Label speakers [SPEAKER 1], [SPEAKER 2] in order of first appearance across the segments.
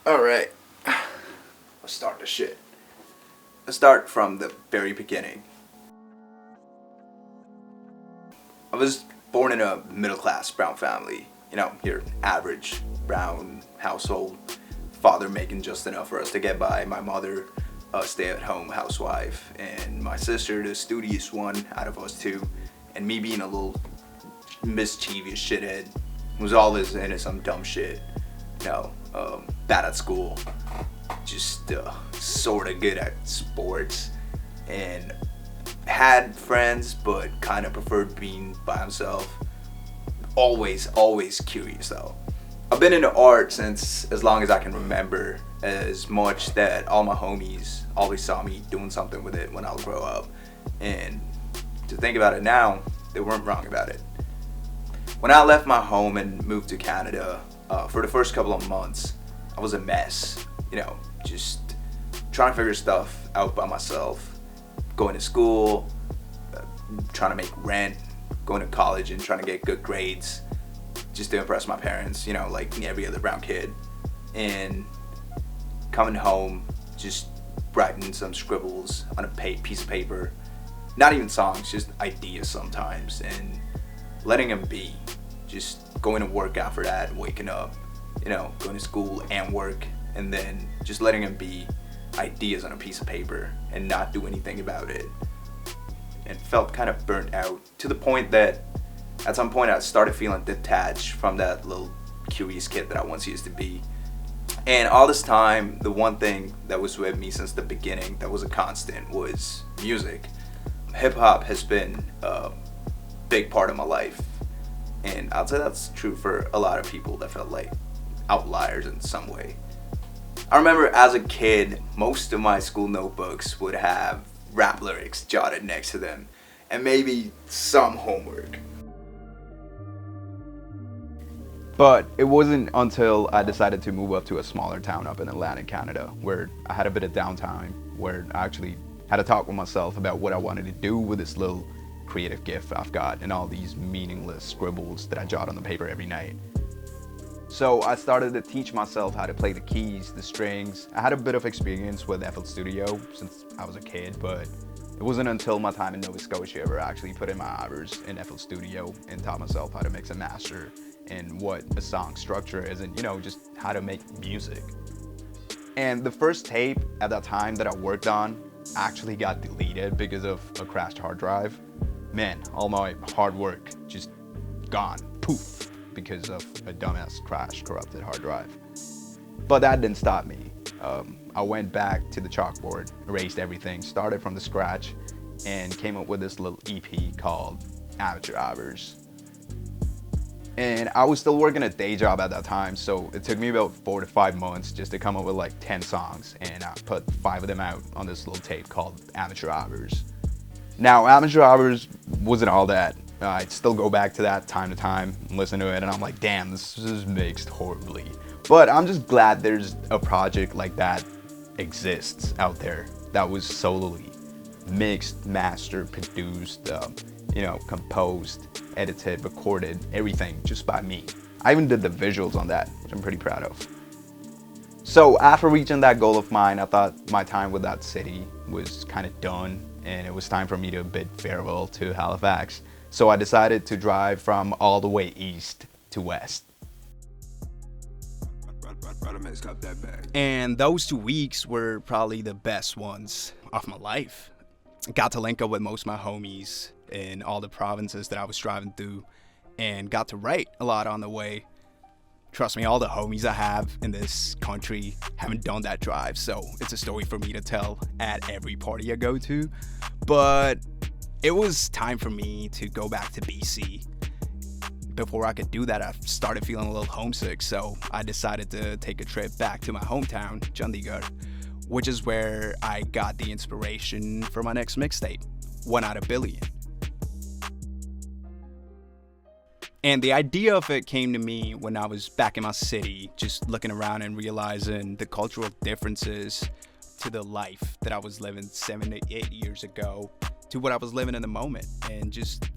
[SPEAKER 1] Alright, let's start the shit. Let's start from the very beginning. I was born in a middle-class brown family. You know, your average brown household. Father making just enough for us to get by. My mother, a stay-at-home housewife. And my sister, the studious one out of us two. And me being a little mischievous shithead who's always into some dumb shit. You know, bad at school, just sort of good at sports, and had friends but kind of preferred being by himself. Always curious though. I've been into art since as long as I can remember, as much that all my homies always saw me doing something with it when I would grow up. And to think about it now, they weren't wrong about it. When I left my home and moved to Canada, for the first couple of months, I was a mess. You know, just trying to figure stuff out by myself. Going to school, trying to make rent, going to college and trying to get good grades, just to impress my parents, you know, like every other brown kid. And coming home, just writing some scribbles on a piece of paper. Not even songs, just ideas sometimes. And letting them be. Just going to work after that, waking up, you know, going to school and work, and then just letting them be ideas on a piece of paper and not do anything about it. And felt kind of burnt out to the point that at some point I started feeling detached from that little curious kid that I once used to be. And all this time, the one thing that was with me since the beginning that was a constant was music. Hip hop has been a big part of my life. And I'd say that's true for a lot of people that felt like outliers in some way. I remember as a kid, most of my school notebooks would have rap lyrics jotted next to them, and maybe some homework. But it wasn't until I decided to move up to a smaller town up in Atlantic, Canada, where I had a bit of downtime, where I actually had a talk with myself about what I wanted to do with this little creative gift I've got and all these meaningless scribbles that I jot on the paper every night. So I started to teach myself how to play the keys, the strings. I had a bit of experience with FL Studio since I was a kid, but it wasn't until my time in Nova Scotia where I actually put in my hours in FL Studio and taught myself how to mix and master and what a song structure is and, you know, just how to make music. And the first tape at that time that I worked on actually got deleted because of a crashed hard drive. Man, all my hard work just gone, poof, because of a dumbass crash corrupted hard drive. But that didn't stop me. I went back to the chalkboard, erased everything, started from the scratch, and came up with this little EP called Amateur Hours. And I was still working a day job at that time, so it took me about 4 to 5 months just to come up with like 10 songs, and I put 5 of them out on this little tape called Amateur Hours. Now, Amateur Hours wasn't all that. I'd still go back to that time to time and listen to it, and I'm like, damn, this is mixed horribly. But I'm just glad there's a project like that exists out there that was solely mixed, mastered, produced, composed, edited, recorded, everything just by me. I even did the visuals on that, which I'm pretty proud of. So after reaching that goal of mine, I thought my time with that city was kind of done, and it was time for me to bid farewell to Halifax. So I decided to drive from all the way east to west. And those 2 weeks were probably the best ones of my life. I got to link up with most of my homies in all the provinces that I was driving through, and got to write a lot on the way. Trust me, all the homies I have in this country haven't done that drive, so it's a story for me to tell at every party I go to. But it was time for me to go back to BC. Before I could do that, I started feeling a little homesick, so I decided to take a trip back to my hometown, Chandigarh, which is where I got the inspiration for my next mixtape, Outa Billion. And the idea of it came to me when I was back in my city, just looking around and realizing the cultural differences to the life that I was living 7 to 8 years ago to what I was living in the moment, and just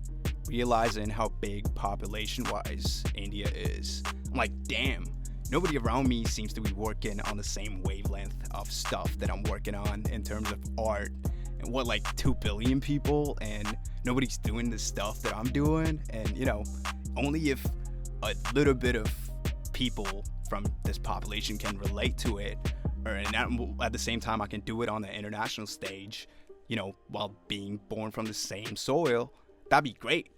[SPEAKER 1] realizing how big population-wise India is. I'm like, damn,
[SPEAKER 2] nobody around me seems to be working on the same wavelength of stuff that I'm working on in terms of art. And what, like 2 billion people, and nobody's doing the stuff that I'm doing. And only if a little bit of people from this population can relate to it, and at the same time I can do it on the international stage, while being born from the same soil, that'd be great.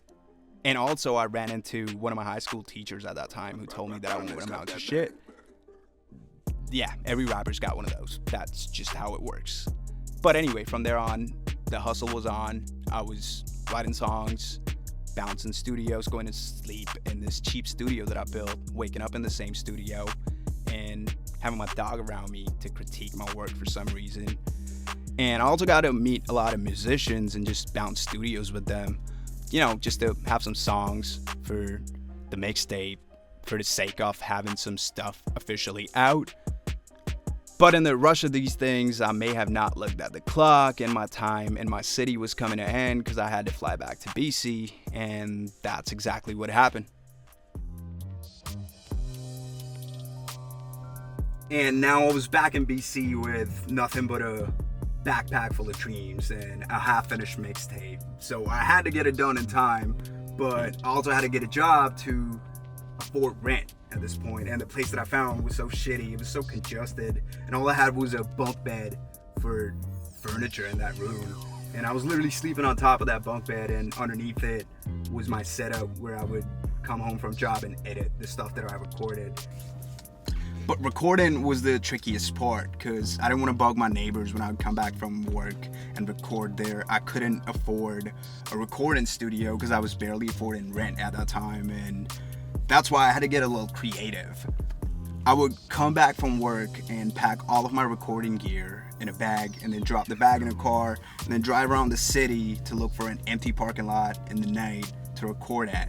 [SPEAKER 2] And also, I ran into one of my high school teachers at that time who told me that I won't amount to shit. Yeah, every rapper's got one of those. That's just how it works. But anyway, from there on, the hustle was on. I was writing songs, bouncing studios, going to sleep in this cheap studio that I built, waking up in the same studio, and having my dog around me to critique my work for some reason. And I also got to meet a lot of musicians and just bounce studios with them, just to have some songs for the mixtape, for the sake of having some stuff officially out. But in the rush of these things, I may have not looked at the clock, and my time in my city was coming to end because I had to fly back to BC, and that's exactly what happened. And now I was back in BC with nothing but a backpack full of dreams and a half-finished mixtape. So I had to get it done in time, but I also had to get a job to afford rent at this point. And the place that I found was so shitty, it was so congested, and all I had was a bunk bed for furniture in that room. And I was literally sleeping on top of that bunk bed, and underneath it was my setup where I would come home from job and edit the stuff that I recorded. But recording was the trickiest part, because I didn't want to bug my neighbors when I would come back from work and record there. I couldn't afford a recording studio because I was barely affording rent at that time, and that's why I had to get a little creative. I would come back from work and pack all of my recording gear in a bag, and then drop the bag in a car, and then drive around the city to look for an empty parking lot in the night to record at.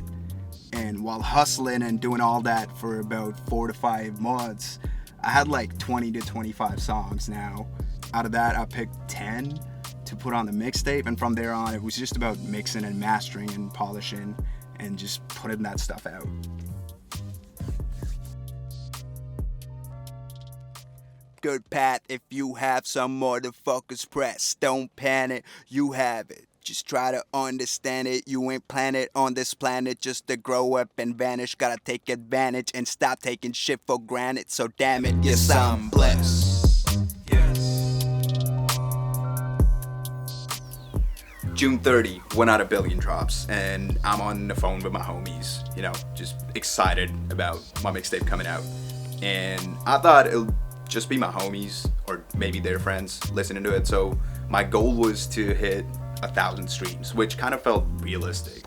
[SPEAKER 2] And while hustling and doing all that for about 4 to 5 months, I had like 20 to 25 songs now. Out of that, I picked 10 to put on the mixtape, and from there on, it was just about mixing and mastering and polishing and just putting that stuff out. Good, Pat, if you have some more to focus press, don't panic, you have it. Just try to understand it. You ain't planted on this planet just to grow up and vanish. Gotta take advantage and stop taking shit for granted. So damn it, yes, I'm blessed. Yes.
[SPEAKER 1] June 30, Outa Billion drops, and I'm on the phone with my homies, just excited about my mixtape coming out. And I thought it'll just be my homies, or maybe their friends, listening to it. So my goal was to hit 1,000 streams, which kind of felt realistic,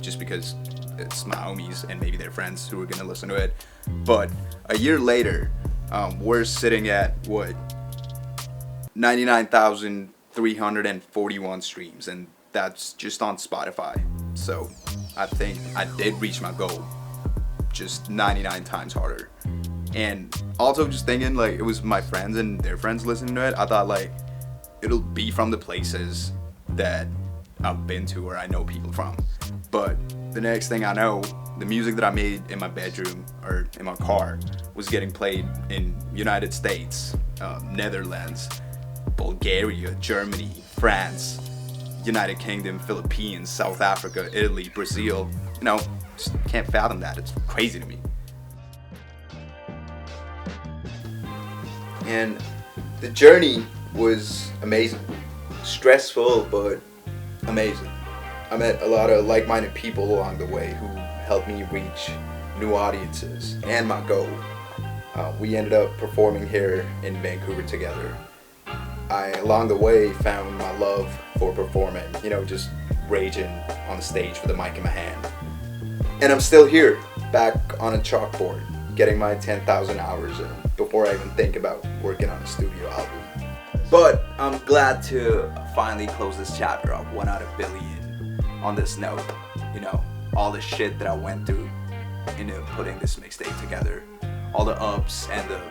[SPEAKER 1] just because it's my homies and maybe their friends who are gonna listen to it. But a year later, we're sitting at 99,341 streams, and that's just on Spotify. So I think I did reach my goal, just 99 times harder. And also just thinking, like, it was my friends and their friends listening to it, I thought, like, it'll be from the places that I've been to or I know people from. But the next thing I know, the music that I made in my bedroom or in my car was getting played in United States, Netherlands, Bulgaria, Germany, France, United Kingdom, Philippines, South Africa, Italy, Brazil. Just can't fathom that. It's crazy to me. And the journey was amazing. Stressful, but amazing. I met a lot of like-minded people along the way who helped me reach new audiences and my goal. We ended up performing here in Vancouver together. I, along the way, found my love for performing, just raging on the stage with a mic in my hand. And I'm still here, back on a chalkboard, getting my 10,000 hours in before I even think about working on a studio album. But I'm glad to finally close this chapter of Outa Billion on this note. All the shit that I went through into putting this mixtape together. All the ups and the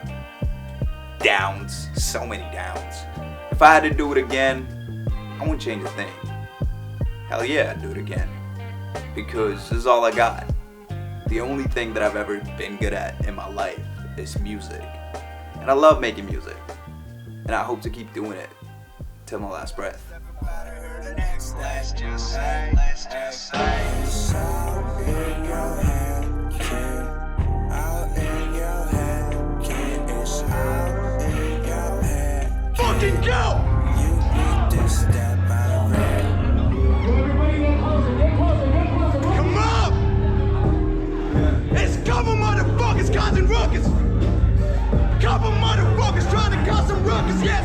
[SPEAKER 1] downs, so many downs. If I had to do it again, I wouldn't change a thing. Hell yeah, I'd do it again. Because this is all I got. The only thing that I've ever been good at in my life is music. And I love making music. And I hope to keep doing it till my last breath.
[SPEAKER 3] Let's just say, it's out in your head, kid. Out in your head, kid. It's out in your head. Fucking go! You need to step out of it. Come on! It's couple motherfuckers causing ruckus. Couple motherfuckers trying to cause some ruckus, yes.